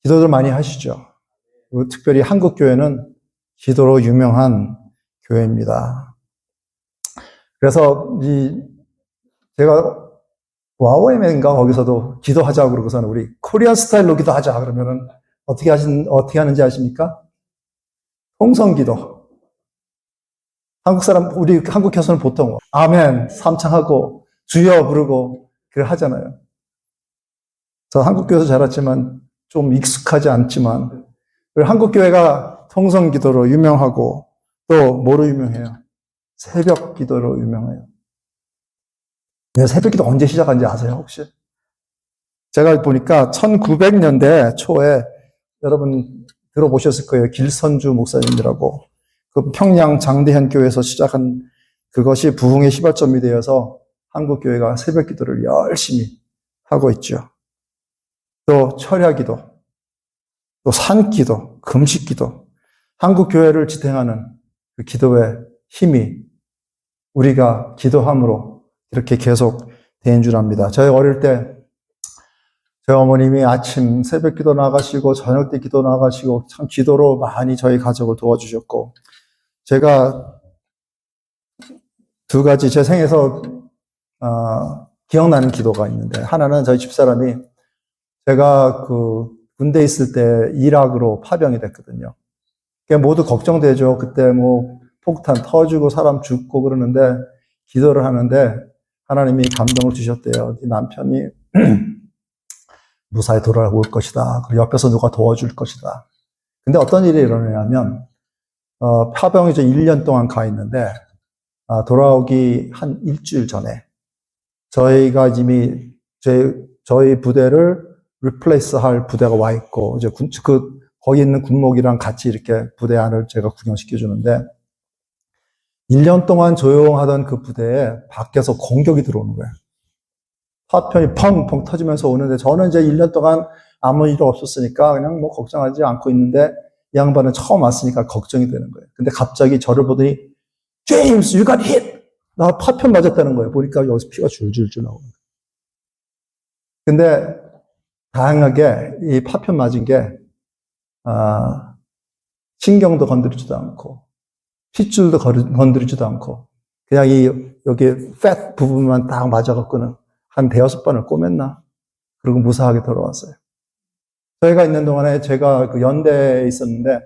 기도들 많이 하시죠. 그리고 특별히 한국 교회는 기도로 유명한 교회입니다. 그래서 제가 와우엠인가 거기서도 기도하자고 그러고서는 우리 코리안 스타일로 기도하자 그러면은 어떻게 하는지 아십니까? 통성기도. 한국 사람, 우리 한국 교회는 보통 아멘 삼창하고 주여 부르고 그걸 하잖아요. 저 한국 교회에서 자랐지만 좀 익숙하지 않지만 한국 교회가 통성기도로 유명하고 또 뭐로 유명해요? 새벽 기도로 유명해요. 새벽 기도 언제 시작한지 아세요, 혹시? 제가 보니까 1900년대 초에 여러분 들어보셨을 거예요. 길선주 목사님들하고 그 평양 장대현 교회에서 시작한 그것이 부흥의 시발점이 되어서 한국 교회가 새벽 기도를 열심히 하고 있죠. 또 철야 기도, 또 산기도, 금식기도, 한국 교회를 지탱하는 그 기도의 힘이 우리가 기도함으로 이렇게 계속 된 줄 압니다. 저희 어릴 때 저희 어머님이 아침 새벽 기도 나가시고 저녁 때 기도 나가시고 참 기도로 많이 저희 가족을 도와주셨고, 제가 두 가지 제 생에서 기억나는 기도가 있는데, 하나는 저희 집사람이 제가 그 군대 있을 때 이락으로 파병이 됐거든요. 모두 걱정되죠. 그때 뭐 폭탄 터지고 사람 죽고 그러는데 기도를 하는데 하나님이 감동을 주셨대요. 남편이 무사히 돌아올 것이다. 그리고 옆에서 누가 도와줄 것이다. 근데 어떤 일이 일어나냐면 파병이 이제 1년 동안 가 있는데 돌아오기 한 일주일 전에 저희가 이미 저희 부대를 리플레이스 할 부대가 와 있고 이제 거기 있는 군목이랑 같이 이렇게 부대 안을 제가 구경시켜 주는데 1년 동안 조용하던 그 부대에 밖에서 공격이 들어오는 거예요. 파편이 펑펑 터지면서 오는데 저는 이제 1년 동안 아무 일 없었으니까 그냥 뭐 걱정하지 않고 있는데 이 양반은 처음 왔으니까 걱정이 되는 거예요. 근데 갑자기 저를 보더니 James, you got hit! 나 파편 맞았다는 거예요. 보니까 여기서 피가 줄줄줄 나오는 거예요. 근데 다행하게 이 파편 맞은 게 신경도 건드리지도 않고 핏줄도 건드리지도 않고 그냥 여기 fat 부분만 딱 맞아갖고는 한 5번을 꼬맸나? 그리고 무사하게 돌아왔어요. 저희가 있는 동안에 제가 그 연대에 있었는데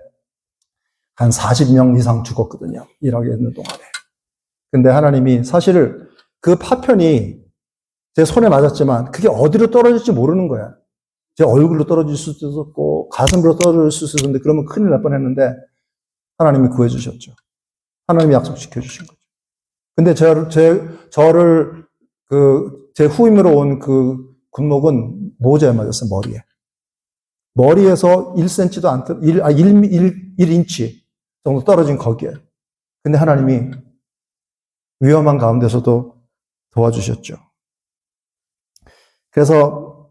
한 40명 이상 죽었거든요. 일하게 있는 동안에. 근데 하나님이 사실 그 파편이 제 손에 맞았지만 그게 어디로 떨어질지 모르는 거야. 제 얼굴로 떨어질 수도 있었고 가슴으로 떨어질 수도 있었는데 그러면 큰일 날 뻔했는데 하나님이 구해주셨죠. 하나님이 약속시켜 주신 거죠. 근데 제 후임으로 온 그 군목은 모자에 맞았어요, 머리에. 머리에서 1cm도 1인치 정도 떨어진 거기에. 근데 하나님이 위험한 가운데서도 도와주셨죠. 그래서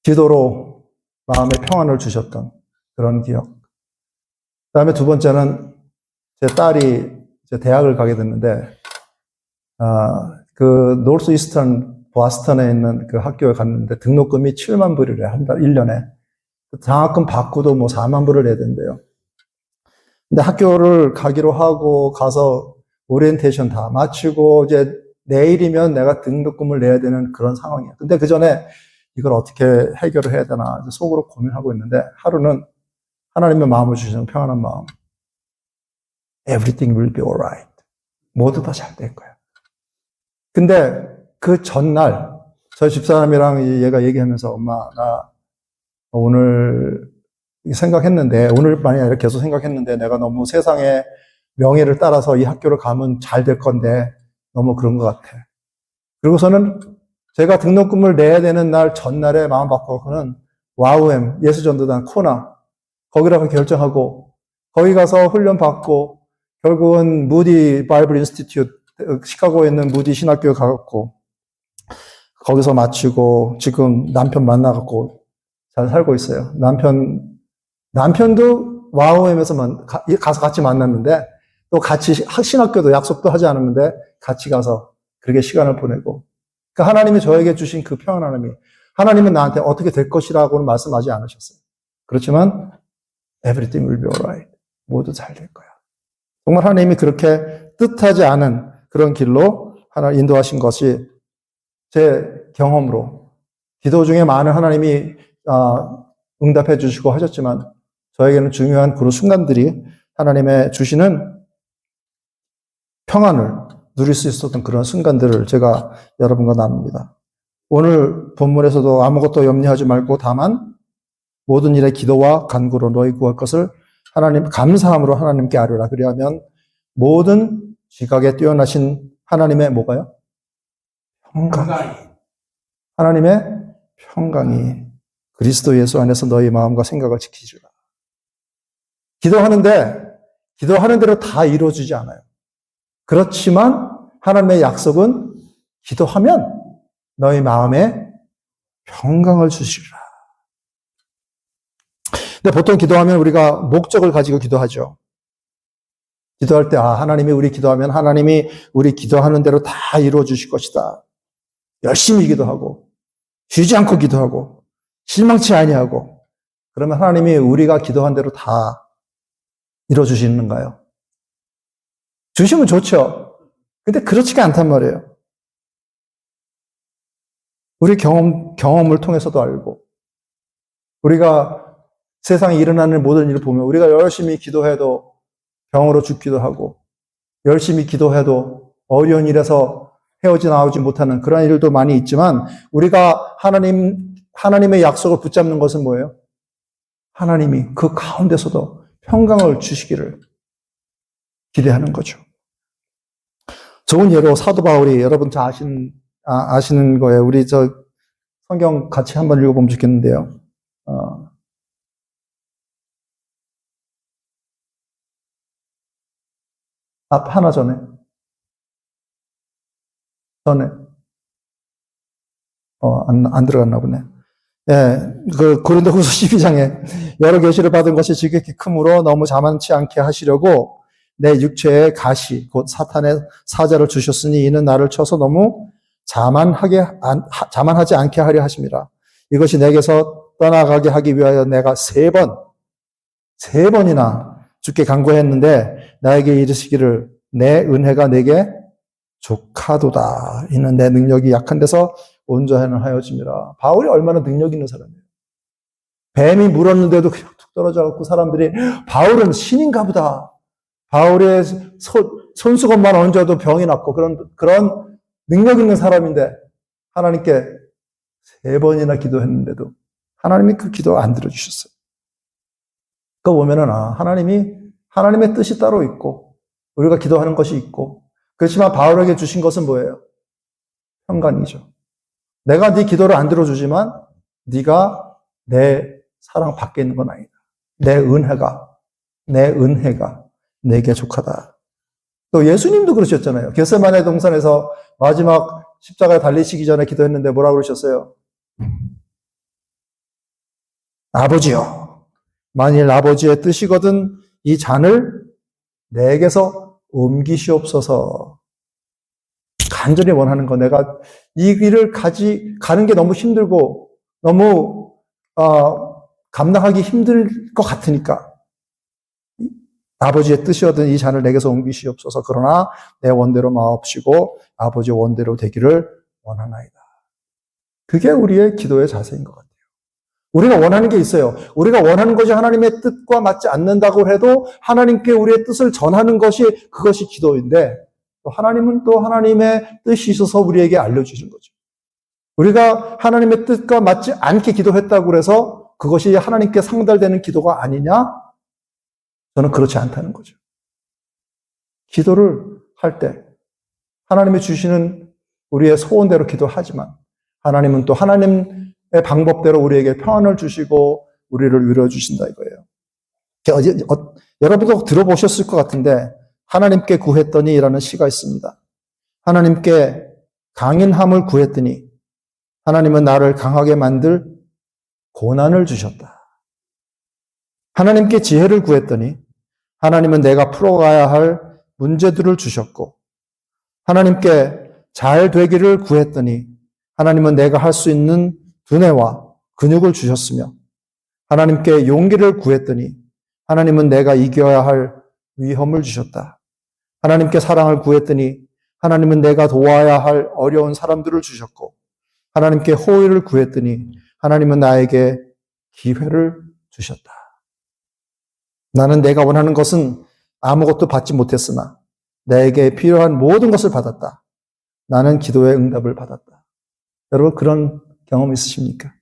기도로 마음의 평안을 주셨던 그런 기억. 그 다음에 두 번째는 제 딸이 이제 대학을 가게 됐는데, 그 노스 이스턴 보스턴에 있는 그 학교에 갔는데 등록금이 7만 불이래, 한 달, 1년에. 장학금 받고도 뭐 4만 불을 내야 된대요. 근데 학교를 가기로 하고 가서 오리엔테이션 다 마치고 이제 내일이면 내가 등록금을 내야 되는 그런 상황이야. 근데 그 전에 이걸 어떻게 해결을 해야 되나 속으로 고민하고 있는데 하루는 하나님의 마음을 주시는 평안한 마음. Everything will be alright. 모두 다 잘 될 거야. 근데 그 전날 저희 집사람이랑 얘가 얘기하면서 엄마 나 오늘 생각했는데 오늘만이 아니라 계속 생각했는데 내가 너무 세상의 명예를 따라서 이 학교를 가면 잘 될 건데 너무 그런 것 같아. 그리고서는 제가 등록금을 내야 되는 날 전날에 마음 바꿔서는 와우엠 예수전도단 코나 거기라고 결정하고 거기 가서 훈련 받고 결국은 무디 바이블 인스티튜트 시카고에 있는 무디 신학교에 가갖고 거기서 마치고 지금 남편 만나갖고 잘 살고 있어요. 남편도 와우엠에서 가서 같이 만났는데 또 같이 신학교도 약속도 하지 않았는데 같이 가서 그렇게 시간을 보내고 그러니까 하나님이 저에게 주신 그 평안함이 하나님은 나한테 어떻게 될 것이라고는 말씀하지 않으셨어요. 그렇지만 everything will be alright. 모두 잘 될 거야. 정말 하나님이 그렇게 뜻하지 않은 그런 길로 하나님 인도하신 것이 제 경험으로 기도 중에 많은 하나님이 응답해 주시고 하셨지만 저에게는 중요한 그런 순간들이 하나님의 주시는 평안을 누릴 수 있었던 그런 순간들을 제가 여러분과 나눕니다. 오늘 본문에서도 아무것도 염려하지 말고 다만 모든 일에 기도와 간구로 너희 구할 것을 하나님 감사함으로 하나님께 아뢰라. 그리하면 모든 지각에 뛰어나신 하나님의 뭐가요? 평강이. 하나님의 평강이 그리스도 예수 안에서 너희 마음과 생각을 지키주라. 기도하는 대로 다 이루어지지 않아요. 그렇지만 하나님의 약속은 기도하면 너희 마음에 평강을 주시리라. 근데 보통 기도하면 우리가 목적을 가지고 기도하죠. 기도할 때, 하나님이 우리 기도하면 하나님이 우리 기도하는 대로 다 이루어 주실 것이다. 열심히 기도하고, 쉬지 않고 기도하고, 실망치 아니하고, 그러면 하나님이 우리가 기도한 대로 다 이루어 주시는가요? 주시면 좋죠. 근데 그렇지가 않단 말이에요. 우리 경험을 통해서도 알고, 우리가 세상에 일어나는 모든 일을 보면 우리가 열심히 기도해도 병으로 죽기도 하고, 열심히 기도해도 어려운 일에서 헤어져 나오지 못하는 그런 일도 많이 있지만, 우리가 하나님의 약속을 붙잡는 것은 뭐예요? 하나님이 그 가운데서도 평강을 주시기를 기대하는 거죠. 좋은 예로 사도 바울이 여러분 다 아시는 거예요. 우리 성경 같이 한번 읽어보면 좋겠는데요. 하나 전에. 안 들어갔나 보네. 예, 고린도후서 12장에 여러 계시를 받은 것이 지극히 크므로 너무 자만치 않게 하시려고 내 육체에 가시, 곧 사탄의 사자를 주셨으니 이는 나를 쳐서 너무 자만하지 않게 하려 하십니다. 이것이 내게서 떠나가게 하기 위하여 내가 세 번이나 주께 간구했는데 나에게 이르시기를 내 은혜가 내게 족하도다. 이는 내 능력이 약한 데서 온전하는 하여짐이라. 바울이 얼마나 능력 있는 사람이에요. 뱀이 물었는데도 그냥 툭 떨어져갖고 사람들이 바울은 신인가 보다. 바울의 손수건만 얹어도 병이 낫고 그런 능력 있는 사람인데 하나님께 3번이나 기도했는데도 하나님이 그 기도 안 들어주셨어요. 그거 보면은 하나님의 뜻이 따로 있고 우리가 기도하는 것이 있고 그렇지만 바울에게 주신 것은 뭐예요? 평강이죠. 내가 네 기도를 안 들어주지만 네가 내 사랑 밖에 있는 건 아니다. 내 은혜가 내게 족하다. 또 예수님도 그러셨잖아요. 겟세마네 동산에서 마지막 십자가에 달리시기 전에 기도했는데 뭐라고 그러셨어요? 아버지요. 만일 아버지의 뜻이거든 이 잔을 내게서 옮기시옵소서. 간절히 원하는 거. 내가 이 길을 가는 게 너무 힘들고 너무 감당하기 힘들 것 같으니까 아버지의 뜻이거든 이 잔을 내게서 옮기시옵소서. 그러나 내 원대로 마옵시고 아버지의 원대로 되기를 원하나이다. 그게 우리의 기도의 자세인 것 같아요. 우리가 원하는 게 있어요. 우리가 원하는 것이 하나님의 뜻과 맞지 않는다고 해도 하나님께 우리의 뜻을 전하는 그것이 기도인데 또 하나님은 또 하나님의 뜻이 있어서 우리에게 알려주신 거죠. 우리가 하나님의 뜻과 맞지 않게 기도했다고 해서 그것이 하나님께 상달되는 기도가 아니냐? 저는 그렇지 않다는 거죠. 기도를 할 때 하나님이 주시는 우리의 소원대로 기도하지만 하나님은 또 하나님의 방법대로 우리에게 평안을 주시고 우리를 위로해 주신다 이거예요. 여러분도 들어보셨을 것 같은데 하나님께 구했더니 라는 시가 있습니다. 하나님께 강인함을 구했더니 하나님은 나를 강하게 만들 고난을 주셨다. 하나님께 지혜를 구했더니 하나님은 내가 풀어가야 할 문제들을 주셨고 하나님께 잘 되기를 구했더니 하나님은 내가 할 수 있는 두뇌와 근육을 주셨으며 하나님께 용기를 구했더니 하나님은 내가 이겨야 할 위험을 주셨다. 하나님께 사랑을 구했더니 하나님은 내가 도와야 할 어려운 사람들을 주셨고 하나님께 호의를 구했더니 하나님은 나에게 기회를 주셨다. 나는 내가 원하는 것은 아무것도 받지 못했으나 내게 필요한 모든 것을 받았다. 나는 기도의 응답을 받았다. 여러분 그런 경험 있으십니까?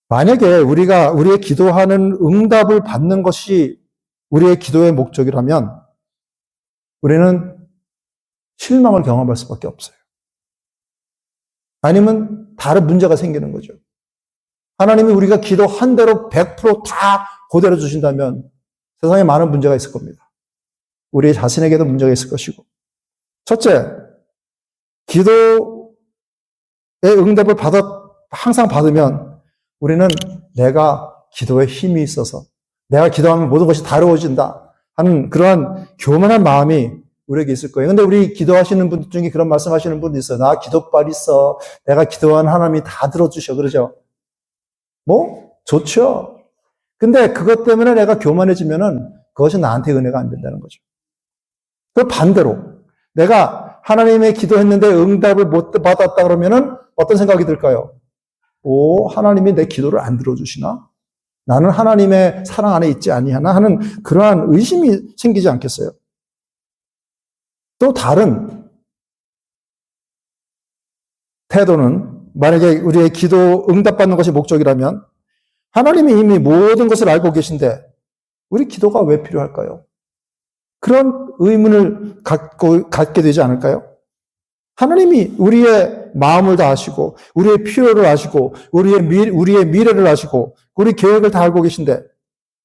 만약에 우리가 우리의 기도하는 응답을 받는 것이 우리의 기도의 목적이라면 우리는 실망을 경험할 수밖에 없어요. 아니면 다른 문제가 생기는 거죠. 하나님이 우리가 기도한 대로 100%다 그대로 주신다면 세상에 많은 문제가 있을 겁니다. 우리 자신에게도 문제가 있을 것이고. 첫째, 기도의 응답을 항상 받으면 우리는 내가 기도에 힘이 있어서 내가 기도하면 모든 것이 다루어진다 하는 그러한 교만한 마음이 우리에게 있을 거예요. 근데 우리 기도하시는 분 중에 그런 말씀하시는 분도 있어요. 나 기도빨 있어. 내가 기도한 하나님이 다 들어주셔. 그러죠. 뭐 좋죠. 근데 그것 때문에 내가 교만해지면은 그것이 나한테 은혜가 안 된다는 거죠. 그 반대로 내가 하나님의 기도했는데 응답을 못 받았다 그러면은 어떤 생각이 들까요? 오, 하나님이 내 기도를 안 들어주시나? 나는 하나님의 사랑 안에 있지 아니하나 하는 그러한 의심이 생기지 않겠어요? 또 다른 태도는 만약에 우리의 기도 응답받는 것이 목적이라면 하나님이 이미 모든 것을 알고 계신데 우리 기도가 왜 필요할까요? 그런 의문을 갖게 되지 않을까요? 하나님이 우리의 마음을 다 아시고 우리의 필요를 아시고 우리의 미래를 아시고 우리 계획을 다 알고 계신데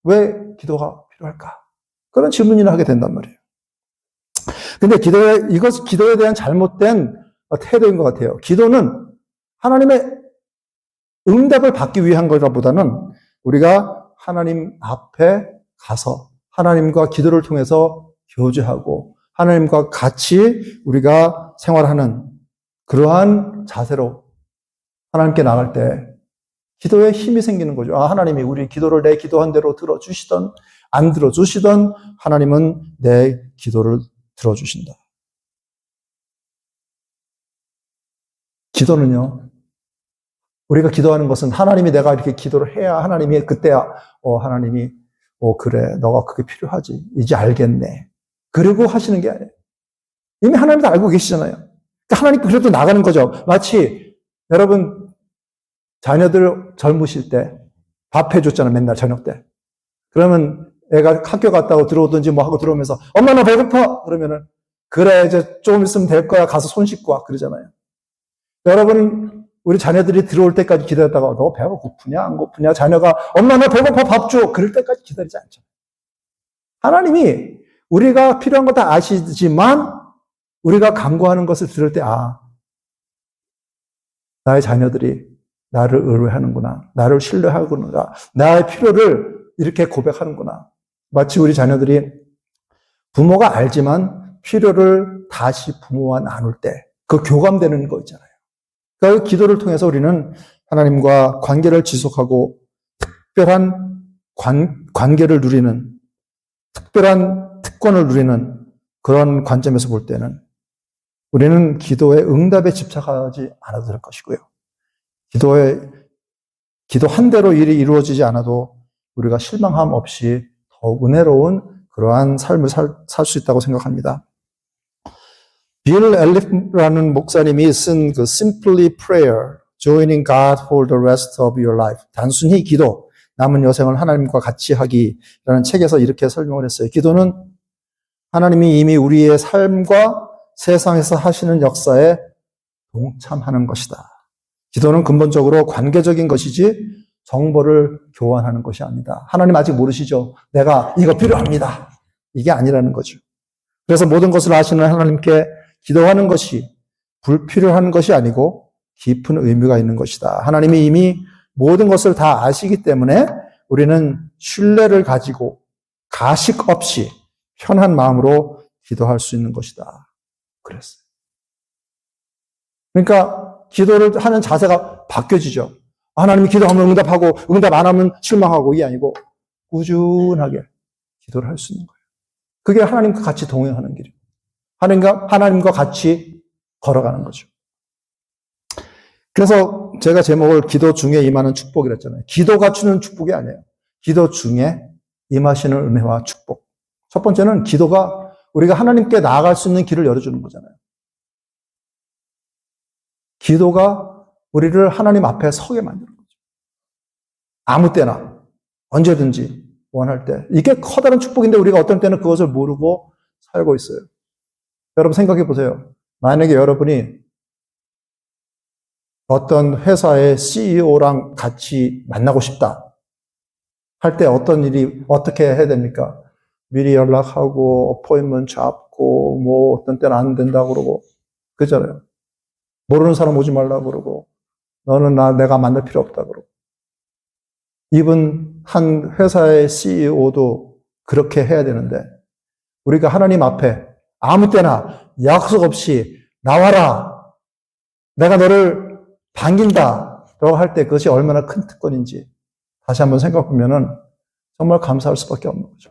왜 기도가 필요할까? 그런 질문을 하게 된단 말이에요. 근데 기도에 대한 잘못된 태도인 것 같아요. 기도는 하나님의 응답을 받기 위한 것보다는 우리가 하나님 앞에 가서 하나님과 기도를 통해서 교제하고 하나님과 같이 우리가 생활하는 그러한 자세로 하나님께 나갈 때 기도에 힘이 생기는 거죠. 아, 하나님이 우리 기도를 내 기도한 대로 들어주시던 안 들어주시던 하나님은 내 기도를 들어주신다. 기도는요, 우리가 기도하는 것은 하나님이 내가 이렇게 기도를 해야 하나님이 그때야, 하나님이, 그래, 너가 그게 필요하지. 이제 알겠네. 그리고 하시는 게 아니에요. 이미 하나님도 알고 계시잖아요. 그러니까 하나님께 그래도 나가는 거죠. 마치 여러분, 자녀들 젊으실 때 밥 해줬잖아요. 맨날 저녁 때. 그러면 애가 학교 갔다고 들어오든지 뭐 하고 들어오면서 엄마 나 배고파! 그러면은 그래 이제 조금 있으면 될 거야. 가서 손 씻고 와. 그러잖아요. 여러분 우리 자녀들이 들어올 때까지 기다렸다가 너 배가 고프냐 안 고프냐 자녀가 엄마 나 배고파 밥 줘. 그럴 때까지 기다리지 않죠. 하나님이 우리가 필요한 거 다 아시지만 우리가 간구하는 것을 들을 때 나의 자녀들이 나를 의뢰하는구나. 나를 신뢰하구나. 나의 필요를 이렇게 고백하는구나. 마치 우리 자녀들이 부모가 알지만 필요를 다시 부모와 나눌 때 그 교감되는 거 있잖아요. 그 기도를 통해서 우리는 하나님과 관계를 지속하고 특별한 관계를 누리는 특별한 특권을 누리는 그런 관점에서 볼 때는 우리는 기도의 응답에 집착하지 않아도 될 것이고요. 기도한 대로 일이 이루어지지 않아도 우리가 실망함 없이 더욱 은혜로운 그러한 삶을 살 수 있다고 생각합니다. 빌 엘리프라는 목사님이 쓴 그 Simply Prayer, Joining God for the Rest of Your Life, 단순히 기도, 남은 여생을 하나님과 같이 하기라는 책에서 이렇게 설명을 했어요. 기도는 하나님이 이미 우리의 삶과 세상에서 하시는 역사에 동참하는 것이다. 기도는 근본적으로 관계적인 것이지 정보를 교환하는 것이 아니다. 하나님 아직 모르시죠? 내가 이거 필요합니다. 이게 아니라는 거죠. 그래서 모든 것을 아시는 하나님께 기도하는 것이 불필요한 것이 아니고 깊은 의미가 있는 것이다. 하나님이 이미 모든 것을 다 아시기 때문에 우리는 신뢰를 가지고 가식 없이 편한 마음으로 기도할 수 있는 것이다. 그랬어요. 그러니까 기도를 하는 자세가 바뀌어지죠. 하나님이 기도하면 응답하고 응답 안 하면 실망하고 이게 아니고 꾸준하게 기도를 할 수 있는 거예요. 그게 하나님과 같이 동행하는 길이에요. 하나님과 같이 걸어가는 거죠. 그래서 제가 제목을 기도 중에 임하는 축복이라 했잖아요. 기도가 주는 축복이 아니에요. 기도 중에 임하시는 은혜와 축복. 첫 번째는 기도가 우리가 하나님께 나아갈 수 있는 길을 열어주는 거잖아요. 기도가 우리를 하나님 앞에 서게 만드는 거죠. 아무 때나 언제든지 원할 때. 이게 커다란 축복인데 우리가 어떤 때는 그것을 모르고 살고 있어요. 여러분 생각해 보세요. 만약에 여러분이 어떤 회사의 CEO랑 같이 만나고 싶다 할 때 어떤 일이 어떻게 해야 됩니까? 미리 연락하고 어포인트먼트 잡고 뭐 어떤 때는 안 된다고 그러고 그잖아요. 모르는 사람 오지 말라고 그러고 너는 내가 만날 필요 없다고 그러고 이분 한 회사의 CEO도 그렇게 해야 되는데 우리가 하나님 앞에 아무 때나 약속 없이 나와라 내가 너를 반긴다 라고 할 때 그것이 얼마나 큰 특권인지 다시 한번 생각해보면 정말 감사할 수밖에 없는 거죠.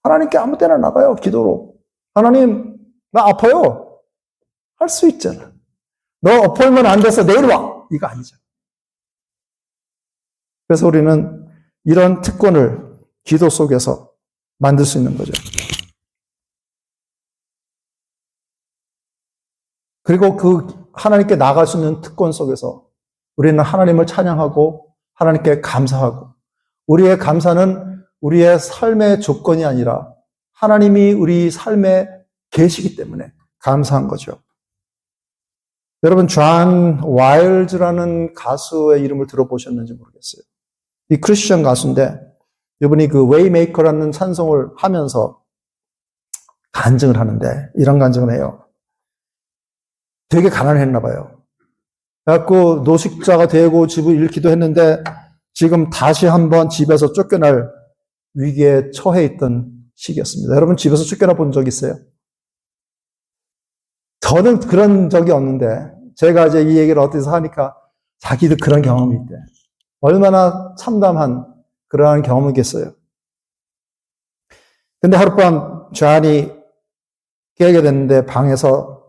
하나님께 아무 때나 나가요. 기도로. 하나님 나 아파요. 할 수 있잖아. 너 어포인트먼트 안 돼서 내일 와. 이거 아니잖아. 그래서 우리는 이런 특권을 기도 속에서 만들 수 있는 거죠. 그리고 그 하나님께 나갈 수 있는 특권 속에서 우리는 하나님을 찬양하고 하나님께 감사하고 우리의 감사는 우리의 삶의 조건이 아니라 하나님이 우리 삶에 계시기 때문에 감사한 거죠. 여러분 존 와일드라는 가수의 이름을 들어보셨는지 모르겠어요. 이 크리스천 가수인데 이분이 그 웨이메이커라는 찬송을 하면서 간증을 하는데 이런 간증을 해요. 되게 가난했나 봐요. 그래갖고 노식자가 되고 집을 잃기도 했는데 지금 다시 한번 집에서 쫓겨날 위기에 처해 있던 시기였습니다. 여러분 집에서 쫓겨나 본 적 있어요? 저는 그런 적이 없는데 제가 이제 이 얘기를 어디서 하니까 자기도 그런 경험이 있대. 얼마나 참담한 그러한 경험이겠어요. 근데 하룻밤 존이 깨게 됐는데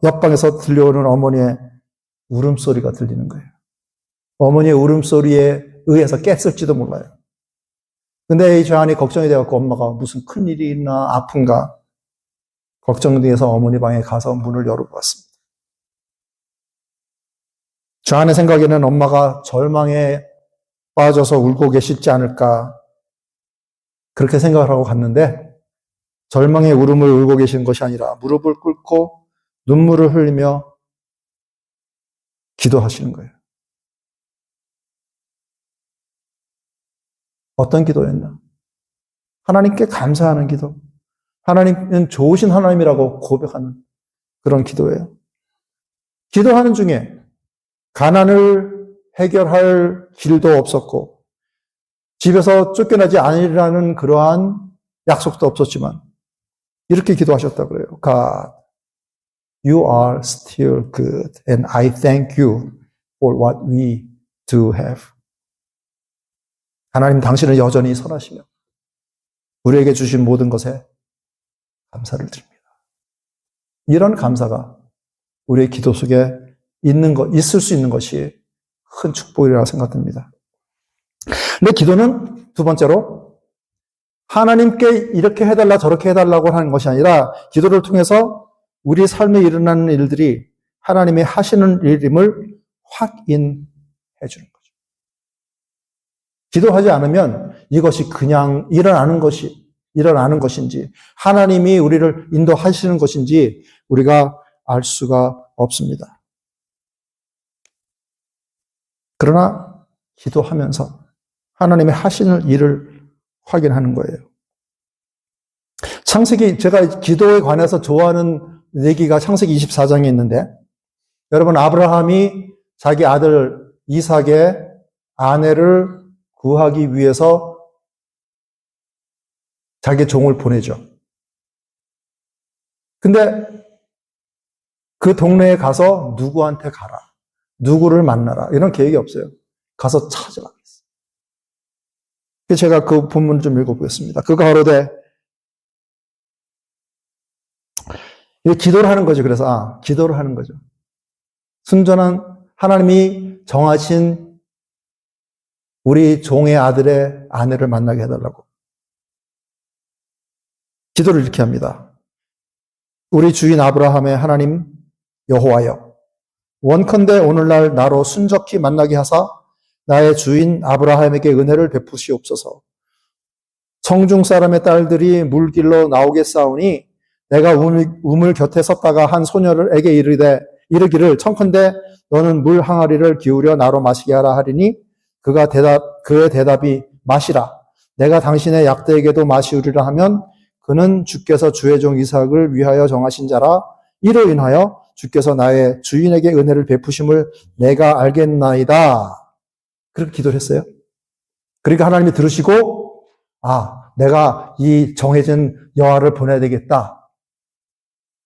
옆방에서 들려오는 어머니의 울음소리가 들리는 거예요. 어머니의 울음소리에 의해서 깼을지도 몰라요. 근데 이 존이 걱정이 돼갖고 엄마가 무슨 큰일이 있나 아픈가 걱정돼서 어머니 방에 가서 문을 열어보았습니다. 존의 생각에는 엄마가 절망에 빠져서 울고 계시지 않을까 그렇게 생각을 하고 갔는데 절망의 울음을 울고 계신 것이 아니라 무릎을 꿇고 눈물을 흘리며 기도하시는 거예요. 어떤 기도였나? 하나님께 감사하는 기도. 하나님은 좋으신 하나님이라고 고백하는 그런 기도예요. 기도하는 중에 가난을 해결할 길도 없었고 집에서 쫓겨나지 않으리라는 그러한 약속도 없었지만 이렇게 기도하셨다고 그래요. God, you are still good and I thank you for what we do have. 하나님 당신은 여전히 선하시며 우리에게 주신 모든 것에 감사를 드립니다. 이런 감사가 우리의 기도 속에 있을 수 있는 것이 큰 축복이라고 생각됩니다. 근데 기도는 두 번째로 하나님께 이렇게 해달라 저렇게 해달라고 하는 것이 아니라 기도를 통해서 우리 삶에 일어나는 일들이 하나님이 하시는 일임을 확인해 주는 거죠. 기도하지 않으면 이것이 그냥 일어나는 것인지 하나님이 우리를 인도하시는 것인지 우리가 알 수가 없습니다. 그러나 기도하면서 하나님의 하시는 일을 확인하는 거예요. 제가 기도에 관해서 좋아하는 얘기가 창세기 24장에 있는데 여러분 아브라함이 자기 아들 이삭의 아내를 구하기 위해서 자기 종을 보내죠. 근데 그 동네에 가서 누구한테 가라. 누구를 만나라. 이런 계획이 없어요. 가서 찾으라. 제가 그 본문을 좀 읽어보겠습니다. 그가 가로되, 기도를 하는 거죠. 그래서, 기도를 하는 거죠. 순전한 하나님이 정하신 우리 종의 아들의 아내를 만나게 해달라고. 기도를 이렇게 합니다. 우리 주인 아브라함의 하나님 여호와여, 원컨대 오늘날 나로 순적히 만나게 하사 나의 주인 아브라함에게 은혜를 베푸시옵소서. 성중 사람의 딸들이 물길로 나오겠사오니 내가 우물 곁에 섰다가 한 소녀에게 이르기를 청컨대 너는 물 항아리를 기울여 나로 마시게 하라 하리니 그의 대답이 마시라. 내가 당신의 약대에게도 마시우리라 하면 그는 주께서 주의 종 이삭을 위하여 정하신 자라. 이로 인하여 주께서 나의 주인에게 은혜를 베푸심을 내가 알겠나이다. 그렇게 기도를 했어요. 그러니까 하나님이 들으시고, 내가 이 정해진 여아를 보내야 되겠다.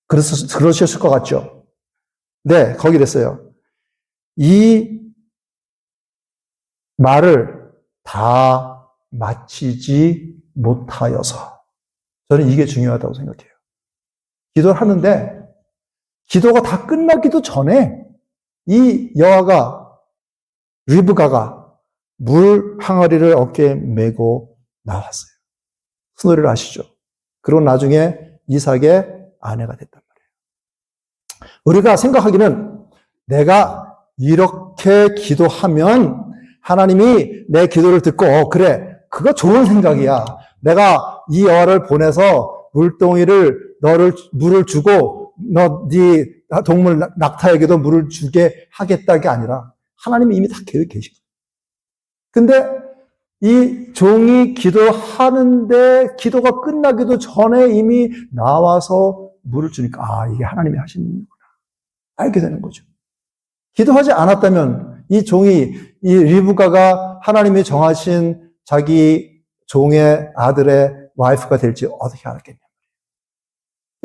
그러셨을 것 같죠? 네, 거기 됐어요. 이 말을 다 마치지 못하여서. 저는 이게 중요하다고 생각해요. 기도를 하는데, 기도가 다 끝나기도 전에 이 여아가 리브가가 물 항아리를 어깨에 메고 나왔어요. 스노리를 아시죠? 그리고 나중에 이삭의 아내가 됐단 말이에요. 우리가 생각하기는 내가 이렇게 기도하면 하나님이 내 기도를 듣고 그래, 그거 좋은 생각이야. 내가 이 여아를 보내서 물을 주고 네 동물 낙타에게도 물을 주게 하겠다가 아니라 하나님이 이미 다 계획 계시고. 근데 이 종이 기도하는데 기도가 끝나기도 전에 이미 나와서 물을 주니까 이게 하나님이 하시는 일이구나. 알게 되는 거죠. 기도하지 않았다면 이 리브가가 하나님이 정하신 자기 종의 아들의 와이프가 될지 어떻게 알았겠냐.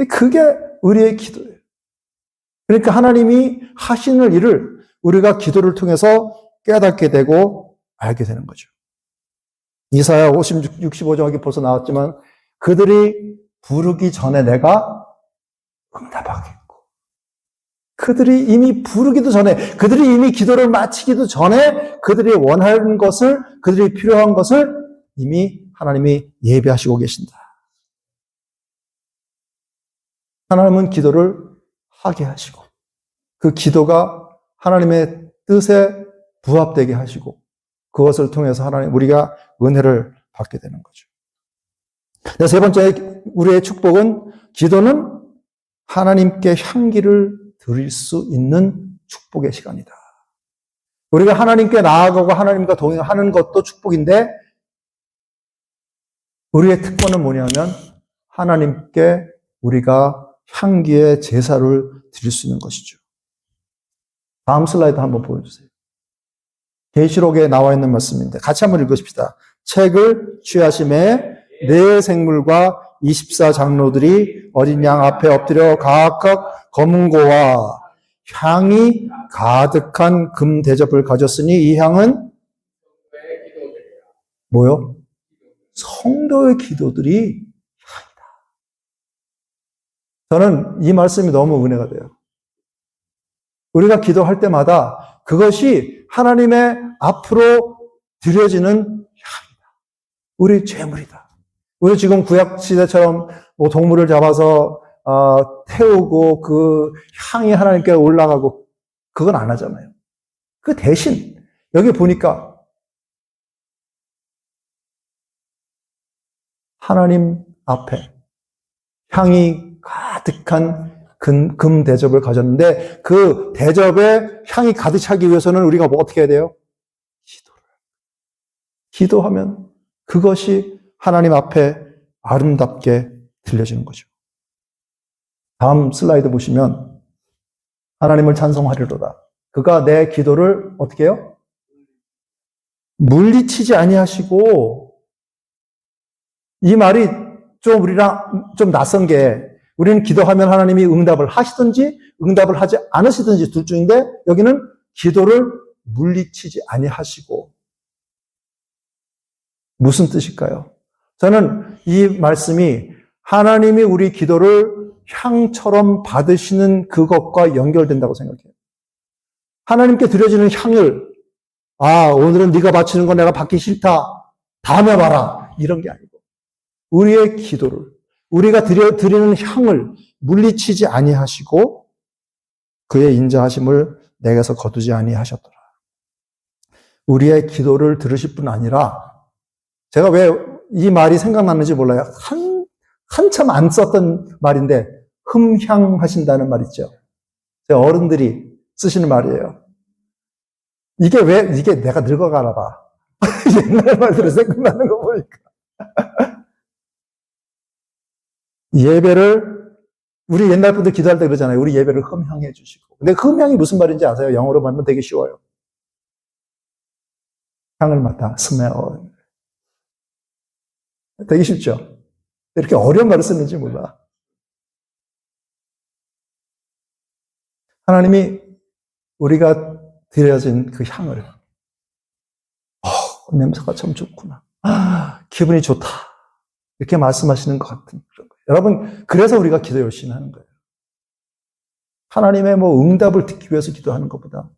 그게 우리의 기도예요. 그러니까 하나님이 하시는 일을 우리가 기도를 통해서 깨닫게 되고 알게 되는 거죠. 이사야 65장이 벌써 나왔지만 그들이 부르기 전에 내가 응답하겠고, 그들이 이미 부르기도 전에, 그들이 이미 기도를 마치기도 전에 그들이 원하는 것을, 그들이 필요한 것을 이미 하나님이 예비하시고 계신다. 하나님은 기도를 하게 하시고 그 기도가 하나님의 뜻에 부합되게 하시고 그것을 통해서 우리가 은혜를 받게 되는 거죠. 세 번째, 우리의 축복은 기도는 하나님께 향기를 드릴 수 있는 축복의 시간이다. 우리가 하나님께 나아가고 하나님과 동행하는 것도 축복인데 우리의 특권은 뭐냐면 하나님께 우리가 향기의 제사를 드릴 수 있는 것이죠. 다음 슬라이드 한번 보여주세요. 계시록에 나와 있는 말씀인데 같이 한번 읽으십시다. 책을 취하심에 네 생물과 24장로들이 어린 양 앞에 엎드려 각각 검은 고와 향이 가득한 금 대접을 가졌으니 이 향은 뭐요? 성도의 기도들이 향이다. 저는 이 말씀이 너무 은혜가 돼요. 우리가 기도할 때마다 그것이 하나님의 앞으로 드려지는 향이다. 우리 죄물이다. 우리 지금 구약시대처럼 동물을 잡아서 태우고 그 향이 하나님께 올라가고 그건 안 하잖아요. 그 대신 여기 보니까 하나님 앞에 향이 가득한 금 대접을 가졌는데 그 대접에 향이 가득 차기 위해서는 우리가 어떻게 해야 돼요? 기도하면 그것이 하나님 앞에 아름답게 들려지는 거죠. 다음 슬라이드 보시면 하나님을 찬송하리로다. 그가 내 기도를 어떻게 해요? 물리치지 아니하시고, 이 말이 좀 우리랑 좀 낯선 게 우리는 기도하면 하나님이 응답을 하시든지 응답을 하지 않으시든지 둘 중인데 여기는 기도를 물리치지 아니하시고. 무슨 뜻일까요? 저는 이 말씀이 하나님이 우리 기도를 향처럼 받으시는 그것과 연결된다고 생각해요. 하나님께 드려지는 향을 오늘은 네가 바치는 거 내가 받기 싫다. 다음에 봐라. 이런 게 아니고 우리의 기도를 우리가 드리는 향을 물리치지 아니하시고 그의 인자하심을 내게서 거두지 아니하셨더라. 우리의 기도를 들으실 뿐 아니라 제가 왜 이 말이 생각났는지 몰라요. 한참 안 썼던 말인데 흠향하신다는 말 있죠. 제 어른들이 쓰시는 말이에요. 이게 내가 늙어가나 봐. 옛날 말들을 생각나는 거 보니까. 예배를, 우리 옛날 분들 기도할 때 그러잖아요. 우리 예배를 흠향해 주시고. 근데 그 흠향이 무슨 말인지 아세요? 영어로 말하면 되게 쉬워요. 향을 맡아, smell. 되게 쉽죠? 이렇게 어려운 말을 쓰는지 몰라. 하나님이 우리가 드려진 그 향을, 냄새가 참 좋구나. 기분이 좋다. 이렇게 말씀하시는 것 같은 그런 거예요. 여러분, 그래서 우리가 기도 열심히 하는 거예요. 하나님의 응답을 듣기 위해서 기도하는 것보다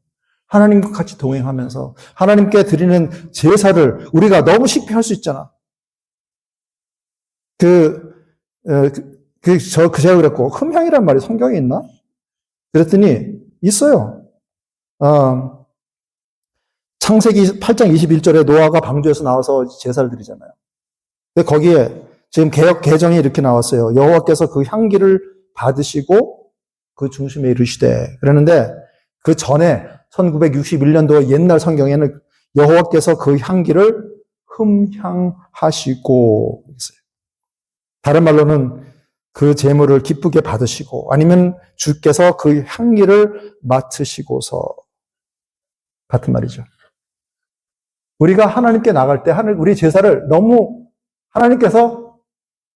하나님과 같이 동행하면서 하나님께 드리는 제사를 우리가 너무 쉽게 할 수 있잖아. 제가 그랬고, 흠향이란 말이 성경에 있나? 그랬더니, 있어요. 창세기 8장 21절에 노아가 방주에서 나와서 제사를 드리잖아요. 근데 거기에 지금 개정이 이렇게 나왔어요. 여호와께서 그 향기를 받으시고 그 중심에 이르시되. 그러는데 그 전에 1961년도 옛날 성경에는 여호와께서 그 향기를 흠향하시고 있어요. 다른 말로는 그 제물을 기쁘게 받으시고 아니면 주께서 그 향기를 맡으시고서 같은 말이죠. 우리가 하나님께 나갈 때 우리 제사를 너무 하나님께서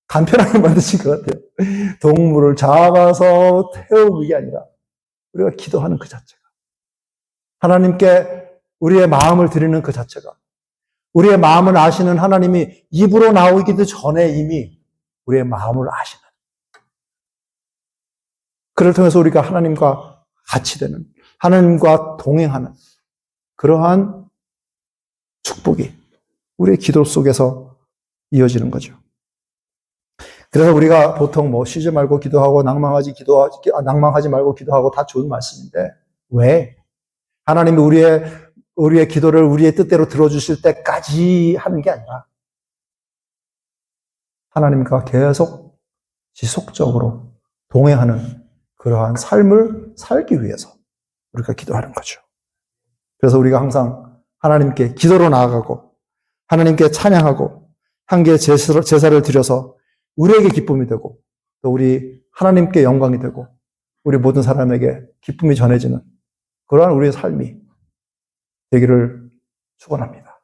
간편하게 만드신 것 같아요. 동물을 잡아서 태우는 게 아니라 우리가 기도하는 그 자체가 하나님께 우리의 마음을 드리는 그 자체가 우리의 마음을 아시는 하나님이 입으로 나오기도 전에 이미 우리의 마음을 아시는 그를 통해서 우리가 하나님과 같이 되는 하나님과 동행하는 그러한 축복이 우리의 기도 속에서 이어지는 거죠. 그래서 우리가 보통 쉬지 말고 기도하고 낭망하지 말고 기도하고 다 좋은 말씀인데 왜? 하나님이 우리의 기도를 우리의 뜻대로 들어주실 때까지 하는 게 아니라 하나님과 계속 지속적으로 동행하는 그러한 삶을 살기 위해서 우리가 기도하는 거죠. 그래서 우리가 항상 하나님께 기도로 나아가고 하나님께 찬양하고 향기의 제사를 드려서 우리에게 기쁨이 되고 또 우리 하나님께 영광이 되고 우리 모든 사람에게 기쁨이 전해지는 그러한 우리의 삶이 되기를 축원합니다.